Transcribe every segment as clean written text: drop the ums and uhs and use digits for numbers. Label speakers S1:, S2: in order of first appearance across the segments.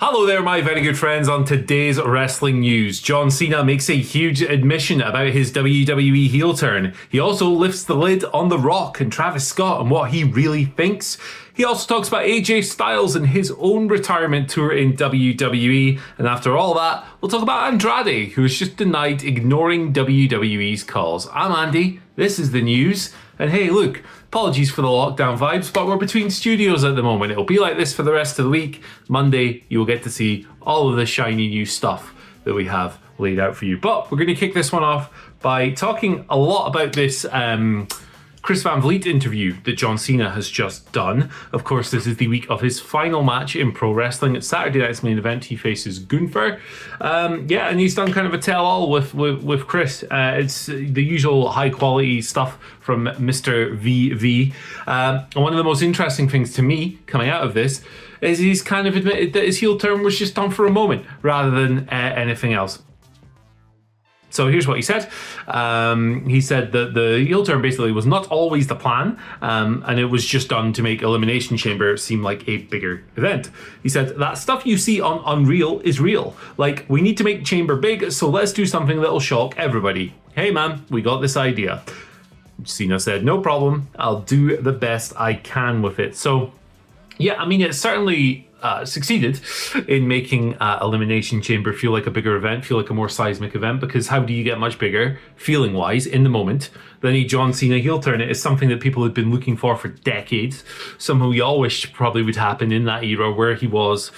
S1: Hello there, my very good friends. On today's wrestling news, John Cena makes a huge admission about his WWE heel turn. He also lifts the lid on The Rock and Travis Scott and what he really thinks. He also talks about AJ Styles and his own retirement tour in WWE. And after all that, we'll talk about Andrade, who was just denied ignoring WWE's calls. I'm Andy, this is the news. And hey, look, apologies for the lockdown vibes, but we're between studios at the moment. It'll be like this for the rest of the week. Monday, you'll get to see all of the shiny new stuff that we have laid out for you. But we're going to kick this one off by talking a lot about this Chris Van Vliet interview that John Cena has just done. Of course, this is the week of his final match in pro wrestling. At Saturday night's main event, he faces Gunther. And he's done kind of a tell-all with Chris. It's the usual high-quality stuff from Mr. VV. And one of the most interesting things to me coming out of this is he's kind of admitted that his heel turn was just done for a moment rather than anything else. So here's what he said. He said that the heel turn basically was not always the plan, and it was just done to make Elimination Chamber seem like a bigger event. He said, that stuff you see on Unreal is real. Like, we need to make Chamber big, so let's do something that'll shock everybody. Hey man, we got this idea. Cena said, no problem, I'll do the best I can with it. So, yeah, I mean, it certainly succeeded in making Elimination Chamber feel like a bigger event, feel like a more seismic event, because how do you get much bigger, feeling-wise, in the moment, than a John Cena heel turn? It is something that people had been looking for decades, something we all wished probably would happen in that era where he was...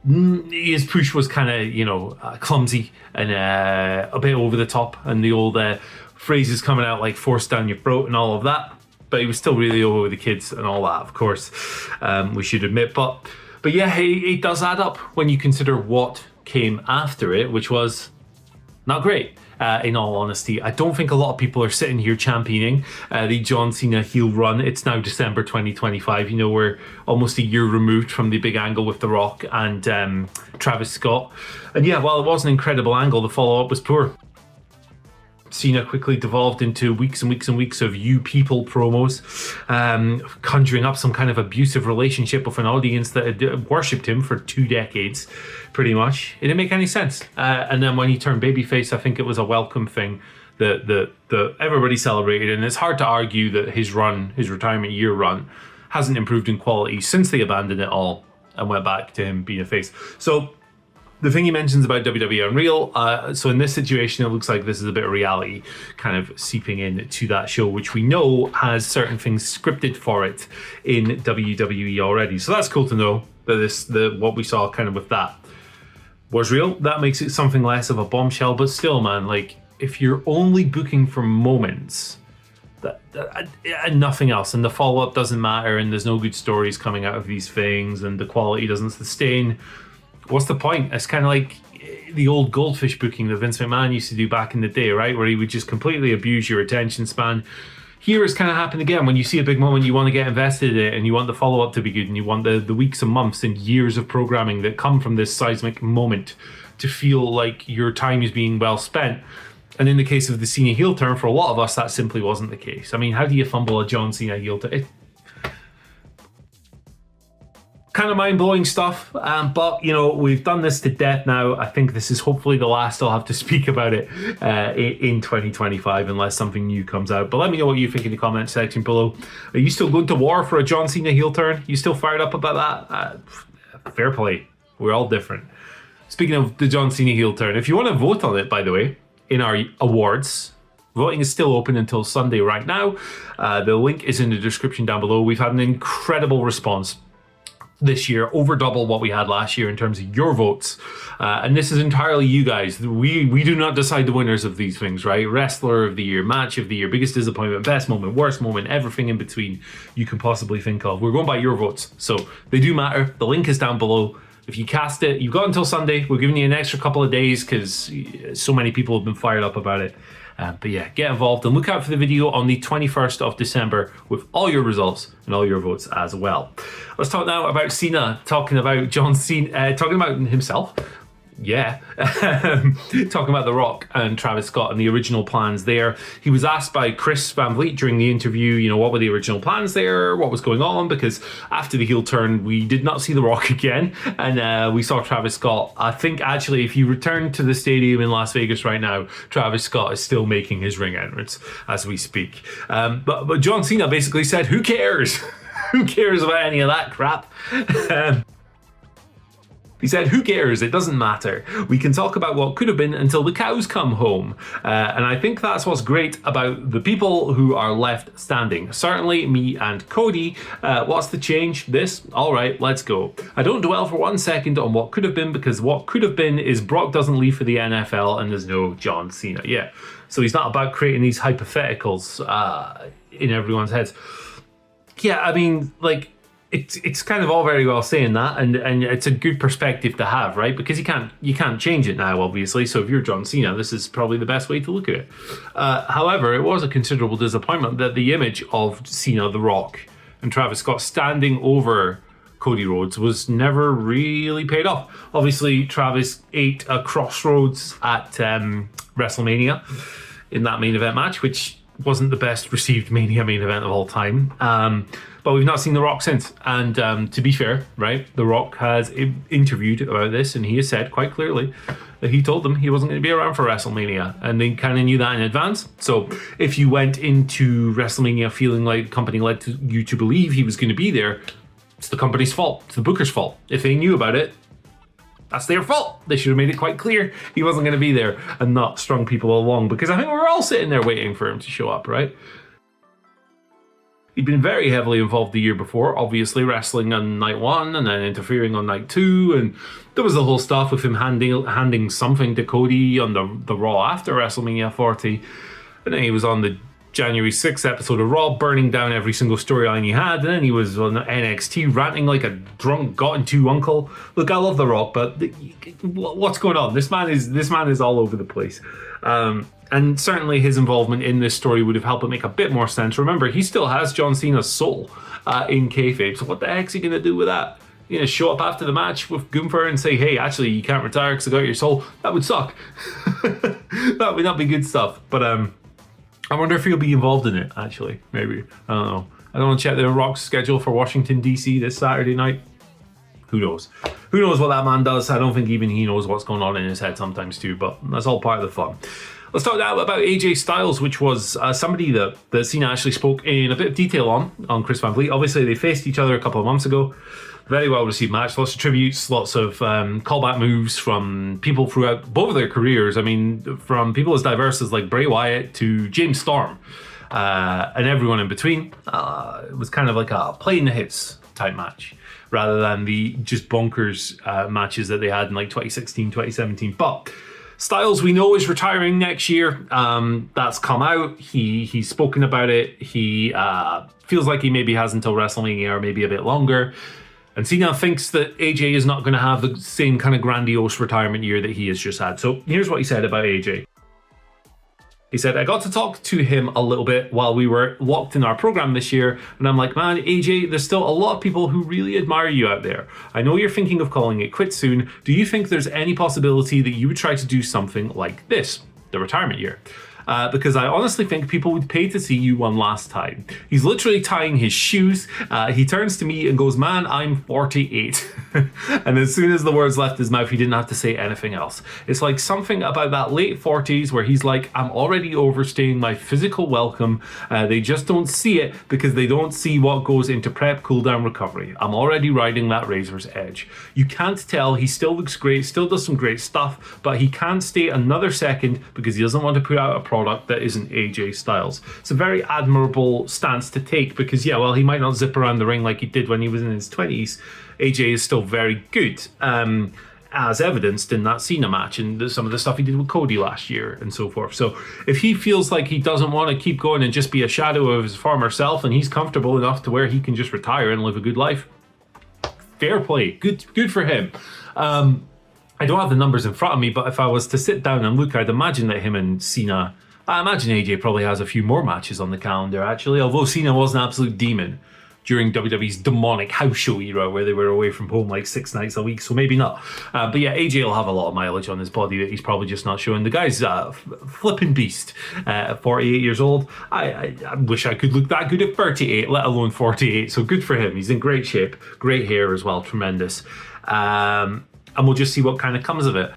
S1: his push was kind of, clumsy and a bit over the top, and the old phrases coming out like forced down your throat and all of that, but he was still really over the kids and all that, of course, we should admit. But yeah, it does add up when you consider what came after it, which was not great, in all honesty. I don't think a lot of people are sitting here championing the John Cena heel run. It's now December 2025. We're almost a year removed from the big angle with The Rock and Travis Scott. And yeah, while it was an incredible angle, the follow-up was poor. Cena quickly devolved into weeks and weeks and weeks of you people promos, conjuring up some kind of abusive relationship with an audience that had worshipped him for 2 decades, pretty much. It didn't make any sense. And then when he turned babyface, I think it was a welcome thing that everybody celebrated. And it's hard to argue that his retirement year run, hasn't improved in quality since they abandoned it all and went back to him being a face. So the thing he mentions about WWE Unreal, so in this situation, it looks like this is a bit of reality kind of seeping in to that show, which we know has certain things scripted for it in WWE already. So that's cool to know that what we saw kind of with that was real. That makes it something less of a bombshell, but still, man, like, if you're only booking for moments and nothing else, and the follow-up doesn't matter, and there's no good stories coming out of these things, and the quality doesn't sustain, what's the point? It's kind of like the old Goldfish booking that Vince McMahon used to do back in the day, right? Where he would just completely abuse your attention span. Here it's kind of happened again. When you see a big moment, you want to get invested in it, and you want the follow-up to be good, and you want the weeks and months and years of programming that come from this seismic moment to feel like your time is being well spent. And in the case of the Cena heel turn, for a lot of us, that simply wasn't the case. I mean, how do you fumble a John Cena heel turn? Kind of mind-blowing stuff, but we've done this to death now. I think this is hopefully the last I'll have to speak about it in 2025, unless something new comes out. But let me know what you think in the comment section below. Are you still going to war for a John Cena heel turn? You still fired up about that? Fair play. We're all different. Speaking of the John Cena heel turn, if you want to vote on it, by the way, in our awards, voting is still open until Sunday right now. The link is in the description down below. We've had an incredible response this year, over double what we had last year in terms of your votes, and this is entirely you guys. We do not decide the winners of these things, right? Wrestler of the year, match of the year, biggest disappointment, best moment, worst moment, everything in between you can possibly think of. We're going by your votes, so they do matter. The link is down below. If you cast it, you've got until Sunday. We're giving you an extra couple of days because so many people have been fired up about it. But yeah, get involved and look out for the video on the 21st of December with all your results and all your votes as well. Let's talk now about Cena, talking about John Cena, talking about himself. yeah, talking about The Rock and Travis Scott and the original plans there. He was asked by Chris Van Vliet during the interview, what were the original plans there, what was going on, because after the heel turn, we did not see The Rock again, and we saw Travis Scott. I think actually, if you return to the stadium in Las Vegas right now, Travis Scott is still making his ring entrance as we speak. But John Cena basically said, who cares? Who cares about any of that crap? He said, who cares? It doesn't matter. We can talk about what could have been until the cows come home. And I think that's what's great about the people who are left standing. Certainly me and Cody. What's the change? This? All right, let's go. I don't dwell for 1 second on what could have been, because what could have been is Brock doesn't leave for the NFL and there's no John Cena. Yeah. So he's not about creating these hypotheticals in everyone's heads. Yeah, I mean, it's kind of all very well saying that, and it's a good perspective to have, right? Because you can't change it now, obviously. So if you're John Cena, this is probably the best way to look at it. However, it was a considerable disappointment that the image of Cena, The Rock, and Travis Scott standing over Cody Rhodes was never really paid off. Obviously, Travis ate a crossroads at WrestleMania in that main event match, which wasn't the best received Mania main event of all time. But we've not seen The Rock since. And to be fair, right, The Rock has interviewed about this, and he has said quite clearly that he told them he wasn't going to be around for WrestleMania, and they kind of knew that in advance. So if you went into WrestleMania feeling like the company led you to believe he was going to be there, it's the company's fault. It's the booker's fault. If they knew about it, that's their fault. They should have made it quite clear he wasn't going to be there and not strung people along, because I think we were all sitting there waiting for him to show up, right? He'd been very heavily involved the year before, obviously wrestling on night 1 and then interfering on night 2, and there was the whole stuff with him handing something to Cody on the Raw after WrestleMania 40, and then he was on the January 6th episode of Raw, burning down every single storyline he had, and then he was on NXT ranting like a drunk got-into uncle. Look, I love The Rock, but what's going on? This man is all over the place. And certainly his involvement in this story would have helped it make a bit more sense. Remember, he still has John Cena's soul in kayfabe, so what the heck's he going to do with that? Show up after the match with Gunther and say, hey, actually, you can't retire because I got your soul? That would suck. That would not be good stuff. But I wonder if he'll be involved in it, actually. Maybe. I don't know. I don't want to check the Rock's schedule for Washington, D.C. this Saturday night. Who knows? Who knows what that man does? I don't think even he knows what's going on in his head sometimes too, but that's all part of the fun. Let's talk now about AJ Styles, which was somebody that Cena actually spoke in a bit of detail on Chris Van Vliet. Obviously, they faced each other a couple of months ago. Very well received match, lots of tributes, lots of callback moves from people throughout both of their careers. I mean, from people as diverse as like Bray Wyatt to James Storm and everyone in between. It was kind of like a playing the hits type match rather than the just bonkers matches that they had in like 2016, 2017. But Styles, we know, is retiring next year. That's come out. He's spoken about it. He feels like he maybe has until WrestleMania or maybe a bit longer. And Cena thinks that AJ is not going to have the same kind of grandiose retirement year that he has just had. So here's what he said about AJ. He said, I got to talk to him a little bit while we were locked in our program this year. And I'm like, man, AJ, there's still a lot of people who really admire you out there. I know you're thinking of calling it quits soon. Do you think there's any possibility that you would try to do something like this, the retirement year? Because I honestly think people would pay to see you one last time. He's literally tying his shoes. He turns to me and goes, man, I'm 48. And as soon as the words left his mouth, he didn't have to say anything else. It's like something about that late 40s where he's like, I'm already overstaying my physical welcome. They just don't see it because they don't see what goes into prep, cool down, recovery. I'm already riding that razor's edge. You can't tell. He still looks great, still does some great stuff, but he can't stay another second because he doesn't want to put out a product that isn't AJ Styles. It's a very admirable stance to take because, yeah, well, he might not zip around the ring like he did when he was in his 20s. AJ is still very good, as evidenced in that Cena match and some of the stuff he did with Cody last year and so forth. So if he feels like he doesn't want to keep going and just be a shadow of his former self and he's comfortable enough to where he can just retire and live a good life, fair play. Good for him. I don't have the numbers in front of me, but if I was to sit down and look, I'd imagine that him and Cena, I imagine AJ probably has a few more matches on the calendar, actually, although Cena was an absolute demon during WWE's demonic house show era where they were away from home like 6 nights a week, so maybe not. But yeah, AJ will have a lot of mileage on his body that he's probably just not showing. The guy's a flipping beast at 48 years old. I wish I could look that good at 38, let alone 48, so good for him. He's in great shape, great hair as well, tremendous. And we'll just see what kind of comes of it.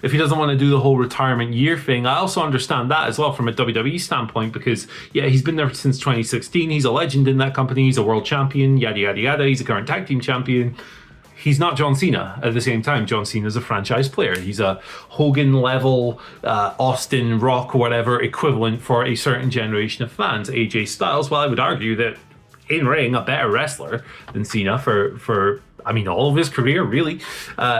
S1: If he doesn't want to do the whole retirement year thing, I also understand that as well from a WWE standpoint, because yeah, he's been there since 2016. He's a legend in that company. He's a world champion, yada, yada, yada. He's a current tag team champion. He's not John Cena at the same time. John Cena's a franchise player. He's a Hogan level, Austin, Rock, whatever equivalent for a certain generation of fans. AJ Styles, well, I would argue that in ring, a better wrestler than Cena for I mean, all of his career, really.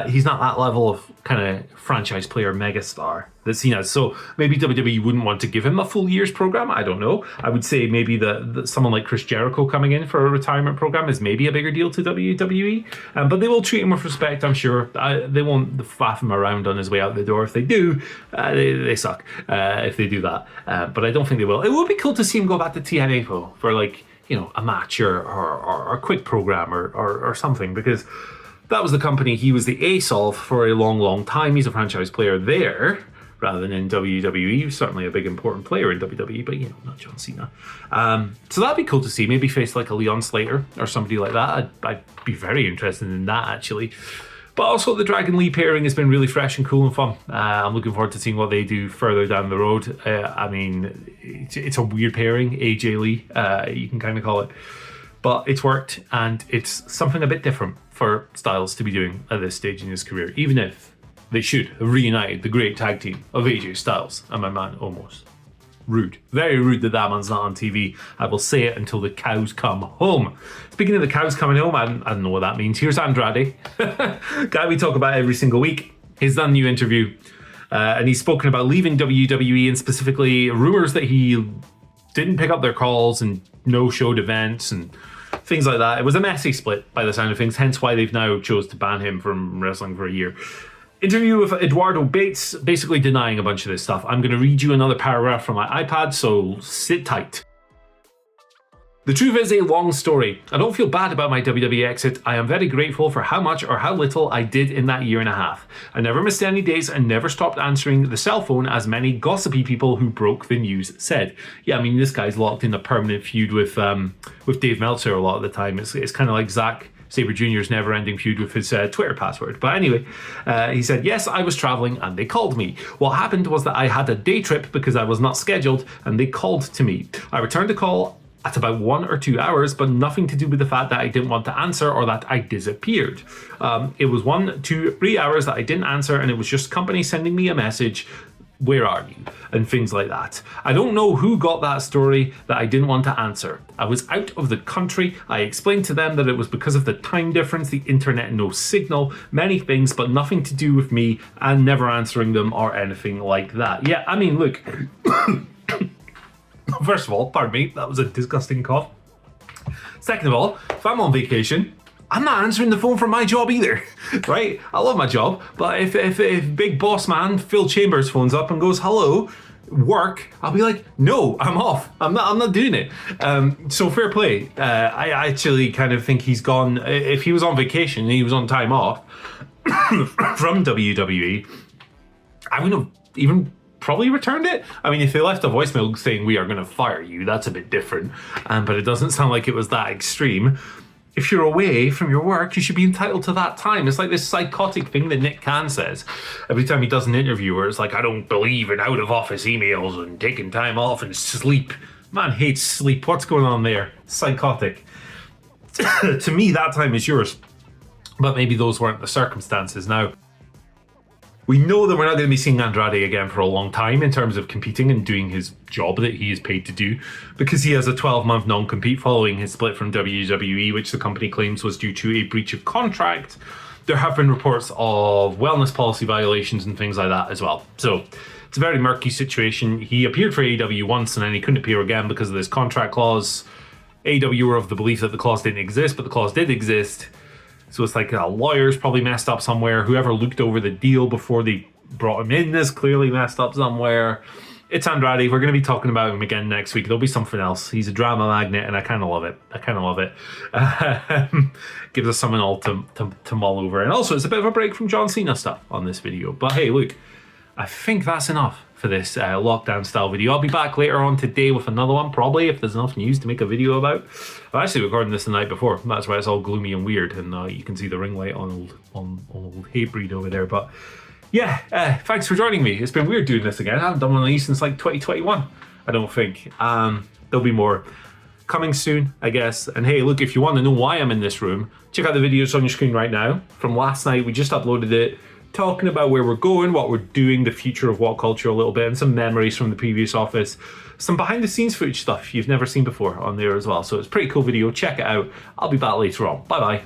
S1: He's not that level of kind of franchise player megastar that Cena is. So maybe WWE wouldn't want to give him a full year's program. I don't know. I would say maybe someone like Chris Jericho coming in for a retirement program is maybe a bigger deal to WWE. But they will treat him with respect, I'm sure. They won't faff him around on his way out the door. If they do, they suck if they do that. But I don't think they will. It would be cool to see him go back to TNA though, for like, you know, a match or a quick program or something, because that was the company he was the ace of for a long, long time. He's a franchise player there rather than in WWE. He was certainly a big, important player in WWE, but, you know, not John Cena. So that'd be cool to see. Maybe face like a Leon Slater or somebody like that. I'd be very interested in that, actually. But also the Dragon Lee pairing has been really fresh and cool and fun. I'm looking forward to seeing what they do further down the road. I mean, it's a weird pairing, AJ Lee, you can kind of call it. But it's worked, and it's something a bit different for Styles to be doing at this stage in his career, even if they should have reunited the great tag team of AJ Styles and my man Omos. Rude. Very rude that man's not on TV. I will say it until the cows come home. Speaking of the cows coming home, I don't know what that means. Here's Andrade, guy we talk about every single week. He's done a new interview, and he's spoken about leaving WWE, and specifically rumors that he didn't pick up their calls and no-showed events and things like that. It was a messy split by the sound of things, hence why they've now chose to ban him from wrestling for a year. Interview with Eduardo Bates, basically denying a bunch of this stuff. I'm going to read you another paragraph from my iPad, so sit tight. The truth is a long story. I don't feel bad about my WWE exit. I am very grateful for how much or how little I did in that year and a half. I never missed any days and never stopped answering the cell phone, as many gossipy people who broke the news said. Yeah, I mean, this guy's locked in a permanent feud with Dave Meltzer a lot of the time. It's kind of like Zack Sabre Jr.'s never-ending feud with his Twitter password. But anyway, he said, yes, I was traveling and they called me. What happened was that I had a day trip because I was not scheduled and they called to me. I returned the call at about 1 or 2 hours, but nothing to do with the fact that I didn't want to answer or that I disappeared. It was 1, 2, 3 hours that I didn't answer, and it was just company sending me a message, where are you? And things like that. I don't know who got that story that I didn't want to answer. I was out of the country. I explained to them that it was because of the time difference, the internet, no signal, many things, but nothing to do with me and never answering them or anything like that. Yeah, I mean, look, first of all, pardon me, that was a disgusting cough. Second of all, if I'm on vacation, I'm not answering the phone for my job either, right? I love my job, but if big boss man Phil Chambers phones up and goes, hello, work, I'll be like, no, I'm off. I'm not doing it. So fair play. I actually kind of think he's gone. If he was on vacation and he was on time off from WWE, I wouldn't have even probably returned it. I mean, if they left a voicemail saying we are going to fire you, that's a bit different. But it doesn't sound like it was that extreme. If you're away from your work, you should be entitled to that time. It's like this psychotic thing that Nick Khan says every time he does an interview where it's like, I don't believe in out-of-office emails and taking time off and sleep. Man hates sleep. What's going on there? Psychotic. To me, that time is yours. But maybe those weren't the circumstances. Now, we know that we're not going to be seeing Andrade again for a long time in terms of competing and doing his job that he is paid to do, because he has a 12-month non-compete following his split from WWE, which the company claims was due to a breach of contract. There have been reports of wellness policy violations and things like that as well. So it's a very murky situation. He appeared for AEW once and then he couldn't appear again because of this contract clause. AEW were of the belief that the clause didn't exist, but the clause did exist. So it's like a lawyer's probably messed up somewhere. Whoever looked over the deal before they brought him in is clearly messed up somewhere. It's Andrade. We're going to be talking about him again next week. There'll be something else. He's a drama magnet, and I kind of love it. Gives us something all to mull over. And also, it's a bit of a break from John Cena stuff on this video. But hey, look, I think that's enough for this lockdown style video. I'll be back later on today with another one, probably, if there's enough news to make a video about. I'm actually recording this the night before. That's why it's all gloomy and weird, and you can see the ring light on old Hatebreed over there. But yeah, thanks for joining me. It's been weird doing this again. I haven't done one of these since like 2021, I don't think. There'll be more coming soon, I guess. And hey, look, if you want to know why I'm in this room, check out the videos on your screen right now. From last night, we just uploaded it, talking about where we're going, what we're doing, the future of WhatCulture a little bit, and some memories from the previous office. Some behind the scenes footage stuff you've never seen before on there as well. So it's a pretty cool video. Check it out. I'll be back later on. Bye bye.